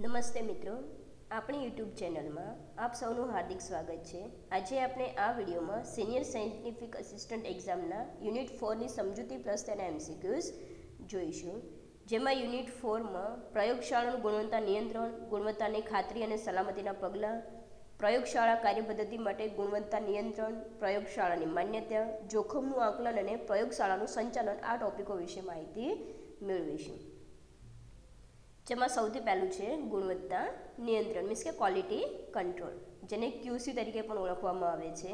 નમસ્તે મિત્રો, આપણી યુટ્યુબ ચેનલમાં આપ સૌનું હાર્દિક સ્વાગત છે। આજે આપણે આ વિડીયોમાં સિનિયર સાયન્ટિફિક આસિસ્ટન્ટ એક્ઝામના યુનિટ 4ની સમજૂતી પ્રશ્ન અને એમસીક્યુઝ જોઈશું, જેમાં યુનિટ 4માં પ્રયોગશાળાનું ગુણવત્તા નિયંત્રણ, ગુણવત્તાની ખાતરી અને સલામતીના પગલાં, પ્રયોગશાળા કાર્યપદ્ધતિ માટે ગુણવત્તા નિયંત્રણ, પ્રયોગશાળાની માન્યતા, જોખમનું આકલન અને પ્રયોગશાળાનું સંચાલન આ ટોપિકો વિશે માહિતી મેળવીશું। જેમાં સૌથી પહેલું છે ગુણવત્તા નિયંત્રણ મીન્સ કે ક્વોલિટી કંટ્રોલ, જેને QC તરીકે પણ ઓળખવામાં આવે છે।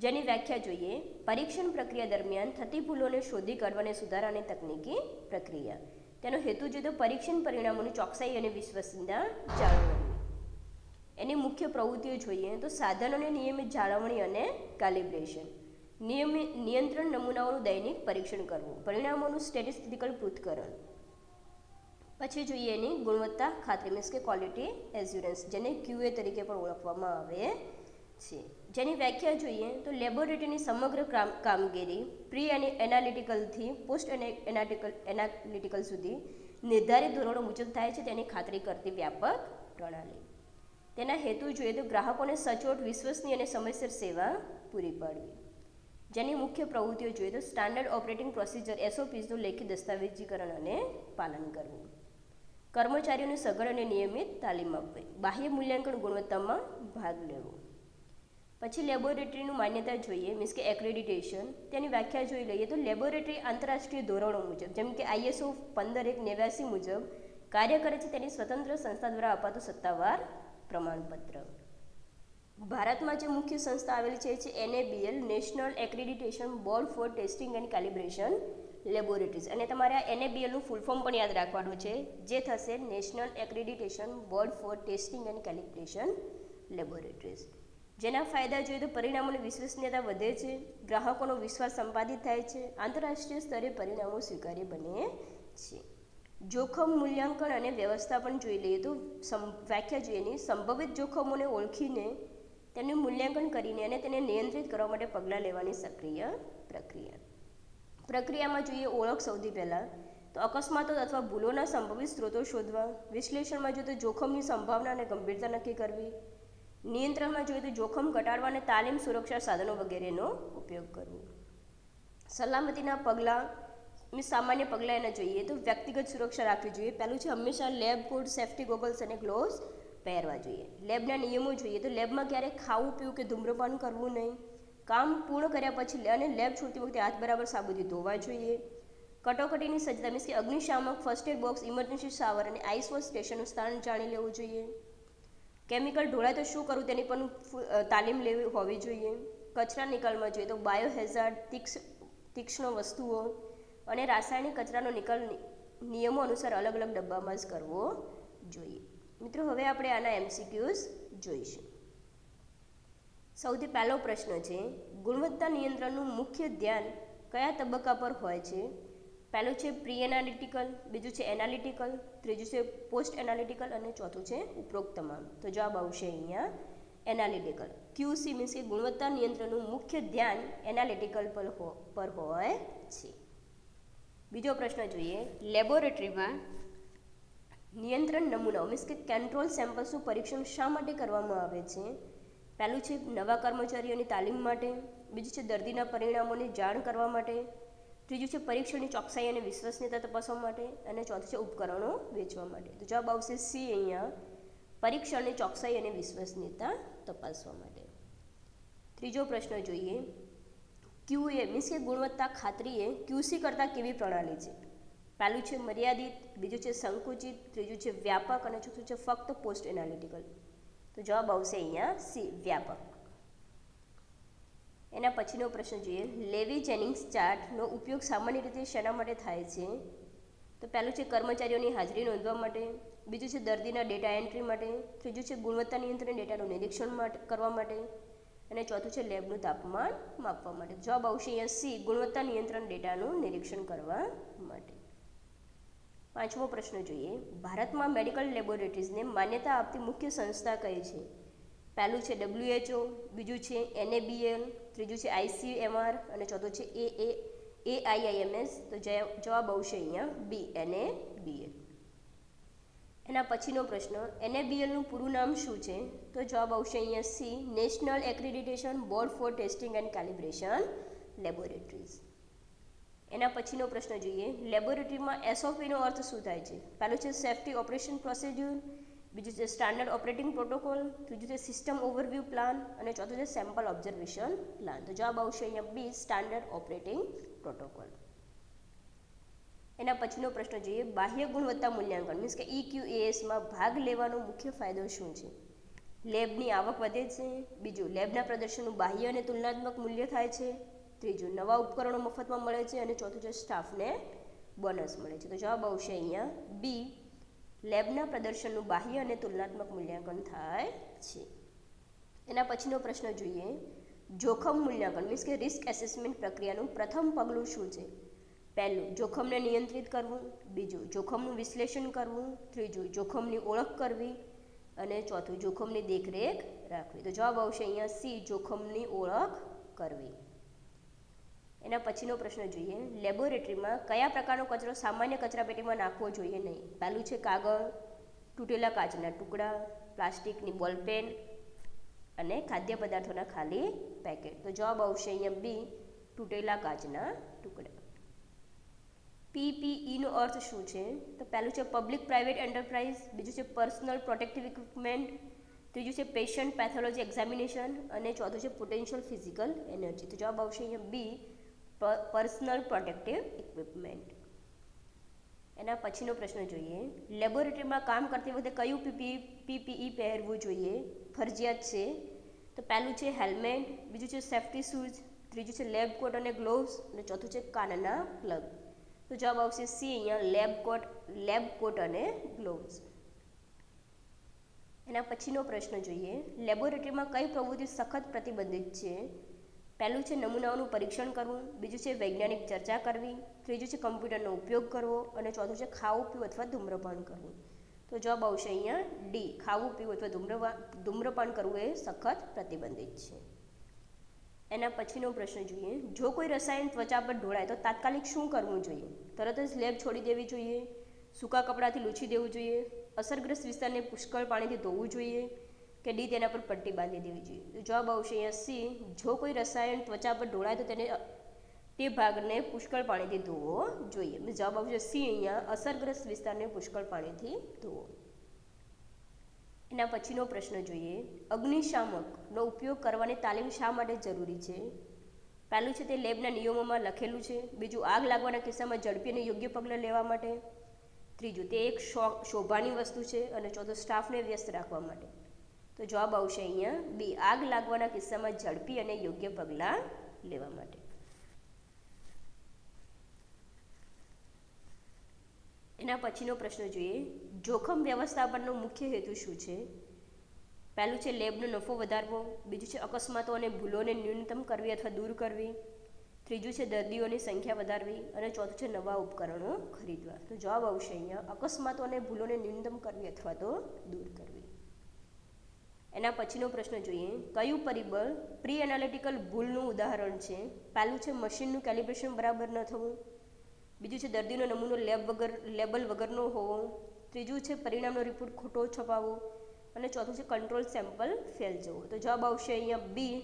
જેની વ્યાખ્યા જોઈએ, પરીક્ષણ પ્રક્રિયા દરમિયાન થતી ભૂલોને શોધી કાઢવા અને સુધારાની તકનીકી પ્રક્રિયા। તેનો હેતુ જોઈએ તો પરીક્ષણ પરિણામોની ચોકસાઈ અને વિશ્વસનીયતા જાળવવી। એની મુખ્ય પ્રવૃત્તિઓ જોઈએ તો સાધનોની નિયમિત જાળવણી અને કેલિબ્રેશન, નિયંત્રણ નમૂનાઓનું દૈનિક પરીક્ષણ કરવું, પરિણામોનું સ્ટેટિસ્ટિકલ પૃથ્થકરણ। પછી જોઈએ એની ગુણવત્તા ખાતરી મીન્સ કે ક્વોલિટી એસ્યુરન્સ, જેને QA તરીકે પણ ઓળખવામાં આવે છે। જેની વ્યાખ્યા જોઈએ તો લેબોરેટરીની સમગ્ર કામગીરી પ્રી એનાલિટિકલથી પોસ્ટ એનાલિટિકલ સુધી નિર્ધારિત ધોરણો મુજબ થાય છે તેની ખાતરી કરતી વ્યાપક પ્રણાલી। તેના હેતુ જોઈએ તો ગ્રાહકોને સચોટ, વિશ્વસનીય અને સમયસર સેવા પૂરી પાડવી। જેની મુખ્ય પ્રવૃત્તિઓ જોઈએ તો સ્ટાન્ડર્ડ ઓપરેટિંગ પ્રોસિજર SOPsનું લેખિત દસ્તાવેજીકરણ અને પાલન કરવું, કર્મચારીઓને સઘન અને નિયમિત તાલીમ આપવી, બાહ્ય મૂલ્યાંકન ગુણવત્તામાં ભાગ લેવો। પછી લેબોરેટરીનું માન્યતા જોઈએ મીન્સ કે એક્રેડિટેશન, તેની વ્યાખ્યા જોઈ લઈએ તો લેબોરેટરી આંતરરાષ્ટ્રીય ધોરણો મુજબ જેમ કે ISO 15189 મુજબ કાર્ય કરે છે તેની સ્વતંત્ર સંસ્થા દ્વારા અપાતું સત્તાવાર પ્રમાણપત્ર। ભારતમાં જે મુખ્ય સંસ્થા આવેલી છે NABL national accreditation board four testing and calibration laboratories, અને તમારે આ NABLનું ફૂલ ફોર્મ પણ યાદ રાખવાનું છે, જે થશે national accreditation board four testing and calibration laboratories. જેના ફાયદા જોઈએ તો પરિણામોની વિશ્વસનીયતા વધે છે, ગ્રાહકોનો વિશ્વાસ સંપાદિત થાય છે, આંતરરાષ્ટ્રીય સ્તરે પરિણામો સ્વીકાર્ય બને છે। જોખમ મૂલ્યાંકન અને વ્યવસ્થાપન જોઈ લઈએ તો વ્યાખ્યા જોઈએ સંભવિત જોખમોને ઓળખીને તેનું મૂલ્યાંકન કરીને અને તેને નિયંત્રિત કરવા માટે પગલાં લેવાની સક્રિય પ્રક્રિયામાં જોઈએ ઓળખ સૌથી પહેલાં તો અકસ્માતો અથવા ભૂલોના સંભવિત સ્ત્રોતો શોધવા, વિશ્લેષણમાં જોઈએ તો જોખમની સંભાવના અને ગંભીરતા નક્કી કરવી, નિયંત્રણમાં જોઈએ તો જોખમ ઘટાડવા અને તાલીમ, સુરક્ષા સાધનો વગેરેનો ઉપયોગ કરવો। સલામતીના પગલાં સામાન્ય પગલાં એના જોઈએ તો વ્યક્તિગત સુરક્ષા રાખવી જોઈએ। પહેલું છે હંમેશા લેબ કોટ, સેફ્ટી ગોગલ્સ અને ગ્લોવ્સ પહેરવા જોઈએ। લેબના નિયમો જોઈએ તો લેબમાં ક્યારેય ખાવું, પીવું કે ધૂમ્રપાન કરવું નહીં, કામ પૂર્ણ કર્યા પછી અને લેબ છોડતી વખતે હાથ બરાબર સાબુથી ધોવા જોઈએ। કટોકટીની સજ્જતા મીન્સ કે અગ્નિશામક, first aid box, emergency shower અને આઈસ વોશ સ્ટેશનનું સ્થાન જાણી લેવું જોઈએ। કેમિકલ ઢોળાય તો શું કરવું તેની પણ તાલીમ લેવી હોવી જોઈએ। કચરા નિકાલમાં જોઈએ તો બાયોહેઝાર્ડ, તીક્ષ્ણ વસ્તુઓ અને રાસાયણિક કચરાનો નિકાલ નિયમો અનુસાર અલગ અલગ ડબ્બામાં જ કરવો જોઈએ। મિત્રો, હવે આપણે આના MCQs જોઈશું। સૌથી પહેલો પ્રશ્ન છે ગુણવત્તા નિયંત્રણનું મુખ્ય ધ્યાન કયા તબક્કા પર હોય છે? પહેલું છે પ્રી એનાલિટિકલ, બીજું છે એનાલિટિકલ, ત્રીજું છે પોસ્ટ એનાલિટિકલ અને ચોથું છે ઉપરોક્ત તમામ। તો જવાબ આવશે અહીંયા એનાલિટિકલ। QC મીન્સ કે ગુણવત્તા નિયંત્રણનું મુખ્ય ધ્યાન એનાલિટિકલ પર હોય છે। બીજો પ્રશ્ન જોઈએ, લેબોરેટરીમાં નિયંત્રણ નમૂનાઓ મીન્સ કે કંટ્રોલ સેમ્પલ્સનું પરીક્ષણ શા માટે કરવામાં આવે છે? પહેલું છે નવા કર્મચારીઓની તાલીમ માટે, બીજું છે દર્દીના પરિણામોની જાણ કરવા માટે, ત્રીજું છે પરીક્ષણની ચોકસાઈ અને વિશ્વસનીયતા તપાસવા માટે, અને ચોથું છે ઉપકરણો વેચવા માટે। તો જવાબ આવશે C અહીંયા પરીક્ષણની ચોકસાઈ અને વિશ્વસનીયતા તપાસવા માટે। ત્રીજો પ્રશ્ન જોઈએ, QA મીન્સ કે ગુણવત્તા ખાતરી એ QC કરતાં કેવી પ્રણાલી છે? પહેલું છે મર્યાદિત, બીજું છે સંકુચિત, ત્રીજું છે વ્યાપક અને ચોથું છે ફક્ત પોસ્ટ એનાલિટિકલ। તો જવાબ આવશે અહીંયા C વ્યાપક। એના પછીનો પ્રશ્ન જોઈએ, લેવી જેનિંગ્સ ચાર્ટનો ઉપયોગ સામાન્ય રીતે શેના માટે થાય છે? તો પહેલું છે કર્મચારીઓની હાજરી નોંધવા માટે, બીજું છે દર્દીના ડેટા એન્ટ્રી માટે, ત્રીજું છે ગુણવત્તા નિયંત્રણ ડેટાનું નિરીક્ષણ કરવા માટે, અને ચોથું છે લેબનું તાપમાન માપવા માટે। જવાબ આવશે અહીંયા C ગુણવત્તા નિયંત્રણ ડેટાનું નિરીક્ષણ કરવા માટે। પાંચમો પ્રશ્ન જોઈએ, ભારતમાં મેડિકલ લેબોરેટરીઝને માન્યતા આપતી મુખ્ય સંસ્થા કઈ છે? પહેલું છે WHO, બીજું છે NABL, ત્રીજું છે ICMR અને ચોથું છે AIIMS। તો જવાબ આવશે અહીંયા B NABL। એના પછીનો પ્રશ્ન NABLનું પૂરું નામ શું છે? તો જવાબ આવશે અહીંયા C, national accreditation board four testing and calibration laboratories. એના પછીનો પ્રશ્ન જોઈએ, લેબોરેટરીમાં SOPનો અર્થ શું થાય છે? પહેલું છે સેફ્ટી ઓપરેશન પ્રોસિજર, બીજું છે સ્ટાન્ડર્ડ ઓપરેટિંગ પ્રોટોકોલ, ત્રીજું છે સિસ્ટમ ઓવરવ્યૂ પ્લાન અને ચોથું છે સેમ્પલ ઓબ્ઝર્વેશન પ્લાન. તો જવાબ આવશે અહીંયા બી, સ્ટાન્ડર્ડ ઓપરેટિંગ પ્રોટોકોલ. એના પછીનો પ્રશ્ન જોઈએ, બાહ્ય ગુણવત્તા મૂલ્યાંકન મીન્સ કે EQASમાં ભાગ લેવાનો મુખ્ય ફાયદો શું છે? લેબની આવક વધે છે, બીજું લેબના પ્રદર્શનનું બાહ્ય અને તુલનાત્મક મૂલ્ય થાય છે, ત્રીજું નવા ઉપકરણો મફતમાં મળે છે અને ચોથું છે સ્ટાફને બોનસ મળે છે. તો જવાબ આવશે અહીંયા બી, લેબના પ્રદર્શનનું બાહ્ય અને તુલનાત્મક મૂલ્યાંકન થાય છે. એના પછીનો પ્રશ્ન જોઈએ, જોખમ મૂલ્યાંકન મીન્સ કે રિસ્ક એસેસમેન્ટ પ્રક્રિયાનું પ્રથમ પગલું શું છે? પહેલું જોખમને નિયંત્રિત કરવું, બીજું જોખમનું વિશ્લેષણ કરવું, ત્રીજું જોખમની ઓળખ કરવી અને ચોથું જોખમની દેખરેખ રાખવી. તો જવાબ આવશે અહીંયા સી, જોખમની ઓળખ કરવી. એના પછીનો પ્રશ્ન જોઈએ, લેબોરેટરીમાં કયા પ્રકારનો કચરો સામાન્ય કચરાપેટીમાં નાખવો જોઈએ નહીં? પહેલું છે કાગળ, તૂટેલા કાચના ટુકડા, પ્લાસ્ટિકની બોલપેન અને ખાદ્ય પદાર્થોના ખાલી પેકેટ. તો જવાબ આવશે અહીંયા બી, તૂટેલા કાચના ટુકડા. PPEનો અર્થ શું છે? તો પહેલું છે પબ્લિક પ્રાઇવેટ એન્ટરપ્રાઇઝ, બીજું છે પર્સનલ પ્રોટેક્ટિવ ઇક્વિપમેન્ટ, ત્રીજું છે પેશન્ટ પેથોલોજી એક્ઝામિનેશન અને ચોથું છે પોટેન્શિયલ ફિઝિકલ એનર્જી. તો જવાબ આવશે અહીંયા બી, પર્સનલ પ્રોટેક્ટિવ ઇક્વિપમેન્ટ. એના પછીનો પ્રશ્ન જોઈએ, લેબોરેટરીમાં કામ કરતી વખતે કયું PPE પહેરવું જોઈએ? ફરજિયાત છે. તો પહેલું છે હેલ્મેટ, બીજું છે સેફ્ટી શૂઝ, ત્રીજું છે લેબ કોટ અને ગ્લોવ્સ અને ચોથું છે કાનના પ્લગ. તો જવાબ આવશે સી, અહીંયા લેબ કોટ અને ગ્લોવ્સ. એના પછીનો પ્રશ્ન જોઈએ, લેબોરેટરીમાં કઈ પ્રવૃત્તિ સખત પ્રતિબંધિત છે? પહેલું છે નમૂનાઓનું પરીક્ષણ કરવું, બીજું છે વૈજ્ઞાનિક ચર્ચા કરવી, ત્રીજું છે કમ્પ્યુટરનો ઉપયોગ કરવો અને ચોથું છે ખાવું પીવું અથવા ધૂમ્રપાન કરવું. તો જવાબ આવશે અહીંયા ડી, ખાવું પીવું અથવા ધૂમ્રપાન કરવું એ સખત પ્રતિબંધિત છે. એના પછીનો પ્રશ્ન જોઈએ, જો કોઈ રસાયણ ત્વચા પર ઢોળાય તો તાત્કાલિક શું કરવું જોઈએ? તરત જ લેબ છોડી દેવી જોઈએ, સૂકા કપડાથી લૂછી દેવું જોઈએ, અસરગ્રસ્ત વિસ્તારને પુષ્કળ પાણીથી ધોવું જોઈએ કે ડી, તેના પર પટ્ટી બાંધી દેવી જોઈએ? તો જવાબ આવશે અહીંયા સી, જો કોઈ રસાયણ ત્વચા પર ઢોળાય તો તે ભાગને પુષ્કળ પાણીથી ધોવો જોઈએ. જવાબ આવશે સી, અહીંયા અસરગ્રસ્ત વિસ્તારને પુષ્કળ પાણીથી ધોવો. એના પછીનો પ્રશ્ન જોઈએ, અગ્નિશામકનો ઉપયોગ કરવાની તાલીમ શા માટે જરૂરી છે? પહેલું છે તે લેબના નિયમોમાં લખેલું છે, બીજું આગ લાગવાના કિસ્સામાં ઝડપી અને યોગ્ય પગલાં લેવા માટે, ત્રીજું તે એક શોભાની વસ્તુ છે અને ચોથું સ્ટાફને વ્યસ્ત રાખવા માટે. તો જવાબ આવશે અહીંયા બી, આગ લાગવાના કિસ્સામાં ઝડપી અને યોગ્ય પગલાં લેવા માટે. એના પછીનો પ્રશ્ન જોઈએ, જોખમ વ્યવસ્થાપનનો મુખ્ય હેતુ શું છે? પહેલું છે લેબનો નફો વધારવો, બીજું છે અકસ્માતો અને ભૂલોને ન્યૂનતમ કરવી અથવા દૂર કરવી, ત્રીજું છે દર્દીઓની સંખ્યા વધારવી અને ચોથું છે નવા ઉપકરણો ખરીદવા. તો જવાબ આવશે અહીંયા અકસ્માતો અને ભૂલોને ન્યૂનતમ કરવી અથવા તો દૂર કરવી. એના પછીનો પ્રશ્ન જોઈએ, કયું પરિબળ પ્રી એનાલિટિકલ ભૂલનું ઉદાહરણ છે? પહેલું છે મશીનનું કેલિબ્રેશન બરાબર ન થવું, બીજું છે દર્દીનો નમૂનો લેબલ વગરનો હોવો, ત્રીજું છે પરિણામનો રિપોર્ટ ખોટો છપાવવો અને ચોથું છે કંટ્રોલ સેમ્પલ ફેલ જવો. તો જવાબ આવશે અહીંયા બી,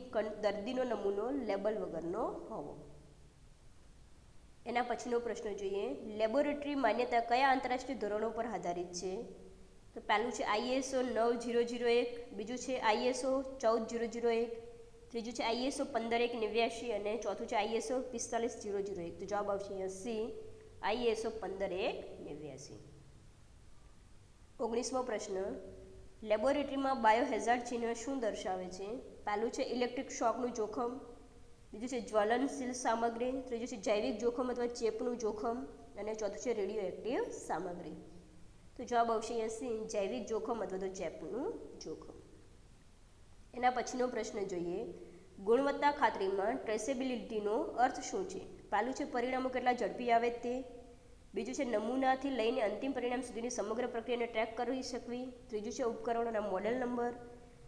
દર્દીનો નમૂનો લેબલ વગરનો હોવો. એના પછીનો પ્રશ્ન જોઈએ, લેબોરેટરી માન્યતા કયા આંતરરાષ્ટ્રીય ધોરણો પર આધારિત છે? તો પહેલું છે ISO 9001, બીજું છે ISO 14001, ત્રીજું છે ISO 15189 અને ચોથું છે ISO 45001. તો જવાબ આવશે અહીંયા સી, ISO 15189. 19મો પ્રશ્ન, લેબોરેટરીમાં બાયોહેઝાર્ડ ચિહ્ન શું દર્શાવે છે? પહેલું છે ઇલેક્ટ્રિક શોકનું જોખમ, બીજું છે જ્વલનશીલ સામગ્રી, ત્રીજું છે જૈવિક જોખમ અથવા ચેપનું જોખમ અને ચોથું છે રેડિયોએક્ટિવ સામગ્રી. તો જવાબ આવશે અહીંયા સી, જૈવિક જોખમ અથવા તો ચેપનું જોખમ. એના પછીનો પ્રશ્ન જોઈએ, ગુણવત્તા ખાતરીમાં ટ્રેસેબિલિટીનો અર્થ શું છે? પહેલું છે પરિણામો કેટલા ઝડપી આવે તે, બીજું છે નમૂનાથી લઈને અંતિમ પરિણામ સુધીની સમગ્ર પ્રક્રિયાને ટ્રેક કરી શકવી, ત્રીજું છે ઉપકરણોના મોડેલ નંબર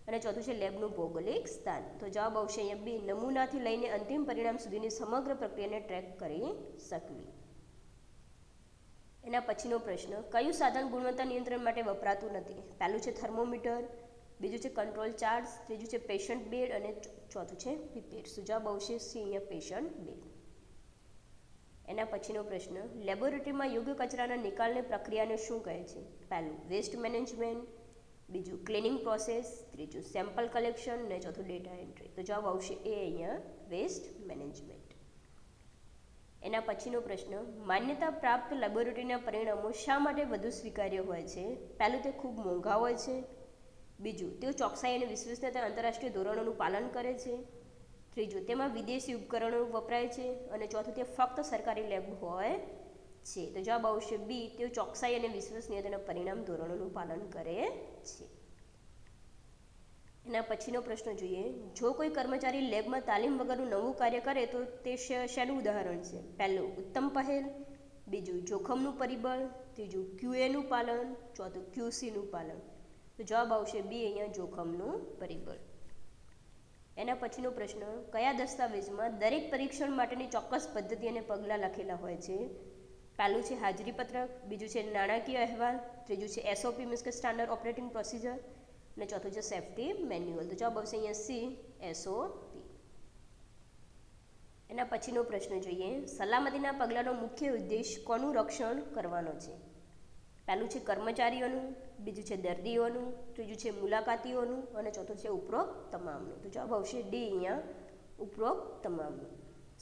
અને ચોથું છે લેબનું ભૌગોલિક સ્થાન. તો જવાબ આવશે અહીંયા બી, નમૂનાથી લઈને અંતિમ પરિણામ સુધીની સમગ્ર પ્રક્રિયાને ટ્રેક કરી શકવી. એના પછીનો પ્રશ્ન, કયું સાધન ગુણવત્તા નિયંત્રણ માટે વપરાતું નથી? પહેલું છે થર્મોમીટર, બીજું છે કંટ્રોલ ચાર્ટ્સ, ત્રીજું છે પેશન્ટ બેડ અને ચોથું છે પીપેટ. જવાબ આવશે સી અહીંયા પેશન્ટ બેડ. એના પછીનો પ્રશ્ન, લેબોરેટરીમાં યોગ્ય કચરાના નિકાલની પ્રક્રિયાને શું કહે છે? પહેલું વેસ્ટ મેનેજમેન્ટ, બીજું ક્લિનિંગ પ્રોસેસ, ત્રીજું સેમ્પલ કલેક્શન અને ચોથું ડેટા એન્ટ્રી. તો જવાબ આવશે એ અહીંયા વેસ્ટ મેનેજમેન્ટ. એના પછીનો પ્રશ્ન, માન્યતા પ્રાપ્ત લેબોરેટરીના પરિણામો શા માટે વધુ સ્વીકાર્ય હોય છે? પહેલું તે ખૂબ મોંઘા હોય છે, બીજું તેઓ ચોકસાઈ અને વિશ્વસનીયતા આંતરરાષ્ટ્રીય ધોરણોનું પાલન કરે છે, ત્રીજું તેમાં વિદેશી ઉપકરણો વપરાય છે અને ચોથું તે ફક્ત સરકારી લેબ હોય છે. તો જવાબ આવશે બી, તેઓ ચોકસાઈ અને વિશ્વસનીયતાના પરિણામ ધોરણોનું પાલન કરે છે. એના પછીનો પ્રશ્ન જોઈએ, જો કોઈ કર્મચારી લેબમાં તાલીમ વગરનું નવું કાર્ય કરે તો તે શેનું ઉદાહરણ છે? પહેલું ઉત્તમ પહેલ, બીજું જોખમનું પરિબળ, ત્રીજું ક્યુએનું પાલન, ચોથું ક્યુસીનું પાલન. તો જવાબ આવશે બી અહીંયા જોખમનું પરિબળ. એના પછીનો પ્રશ્ન, કયા દસ્તાવેજમાં દરેક પરીક્ષણ માટેની ચોક્કસ પદ્ધતિ અને પગલાં લખેલા હોય છે? પહેલું છે હાજરી પત્રક, બીજું છે નાણાકીય અહેવાલ, ત્રીજું છે એસઓપી મીન્સ કે સ્ટાન્ડર્ડ ઓપરેટિંગ પ્રોસિજર અને ચોથું છે સેફ્ટી મેન્યુઅલ. તો જવાબ આવશે અહીંયા સી એસઓપી. એના પછીનો પ્રશ્ન જોઈએ, સલામતીના પગલાંનો મુખ્ય ઉદ્દેશ કોનું રક્ષણ કરવાનો છે? પહેલું છે કર્મચારીઓનું, બીજું છે દર્દીઓનું, ત્રીજું છે મુલાકાતીઓનું અને ચોથું છે ઉપરોક્ત તમામનું. તો જવાબ આવશે ડી અહીંયા ઉપરોક્ત તમામનું.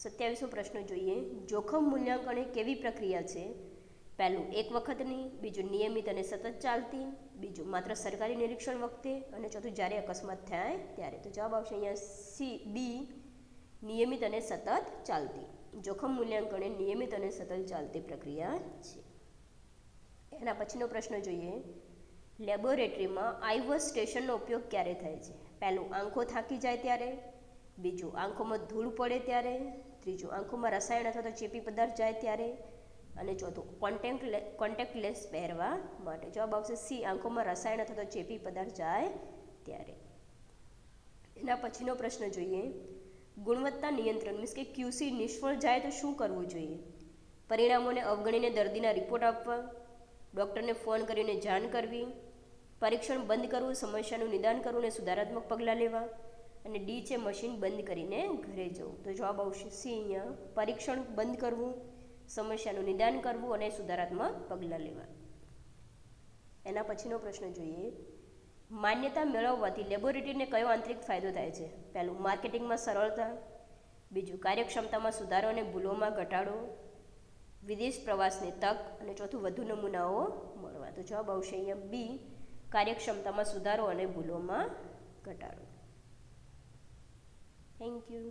27મો પ્રશ્ન જોઈએ, જોખમ મૂલ્યાંકન એ કેવી પ્રક્રિયા છે? પહેલું એક વખતની, બીજું નિયમિત અને સતત ચાલતી, બીજું માત્ર સરકારી નિરીક્ષણ વખતે અને ચોથું જ્યારે અકસ્માત થાય ત્યારે. તો જવાબ આવશે અહીંયા સી બી નિયમિત અને સતત ચાલતી. જોખમ મૂલ્યાંકન એ નિયમિત અને સતત ચાલતી પ્રક્રિયા છે. એના પછીનો પ્રશ્ન જોઈએ, લેબોરેટરીમાં આઈવોસ સ્ટેશનનો ઉપયોગ ક્યારે થાય છે? પહેલું આંખો થાકી જાય ત્યારે, બીજું આંખોમાં ધૂળ પડે ત્યારે, ત્રીજું આંખોમાં રસાયણ અથવા તો ચેપી પદાર્થ જાય ત્યારે અને ચોથું કોન્ટેક્ટ લેન્સ પહેરવા માટે. જવાબ આવશે સી આંખોમાં રસાયણ અથવા તો ચેપી પદાર્થ જાય ત્યારે. એના પછીનો પ્રશ્ન જોઈએ, ગુણવત્તા નિયંત્રણ મીન્સ કે ક્યુસી નિષ્ફળ જાય તો શું કરવું જોઈએ? પરિણામોને અવગણીને દર્દીના રિપોર્ટ આપવા, ડૉક્ટરને ફોન કરીને જાણ કરવી, પરીક્ષણ બંધ કરવું, સમસ્યાનું નિદાન કરવું અને સુધારાત્મક પગલાં લેવા અને ડી છે મશીન બંધ કરીને ઘરે જવું. તો જવાબ આવશે સી અહીંયા પરીક્ષણ બંધ કરવું, સમસ્યાનું નિદાન કરવું અને સુધારાત્મક પગલાં લેવા. એના પછીનો પ્રશ્ન જોઈએ, માન્યતા મેળવવાથી લેબોરેટરીને કયો આંતરિક ફાયદો થાય છે? પહેલું માર્કેટિંગમાં સરળતા, બીજું કાર્યક્ષમતામાં સુધારો અને ભૂલોમાં ઘટાડો, વિદેશ પ્રવાસની તક અને ચોથું વધુ નમૂનાઓ મળવા. તો જવાબ આવશે અહીંયા બી કાર્યક્ષમતામાં સુધારો અને ભૂલોમાં ઘટાડો. Thank you.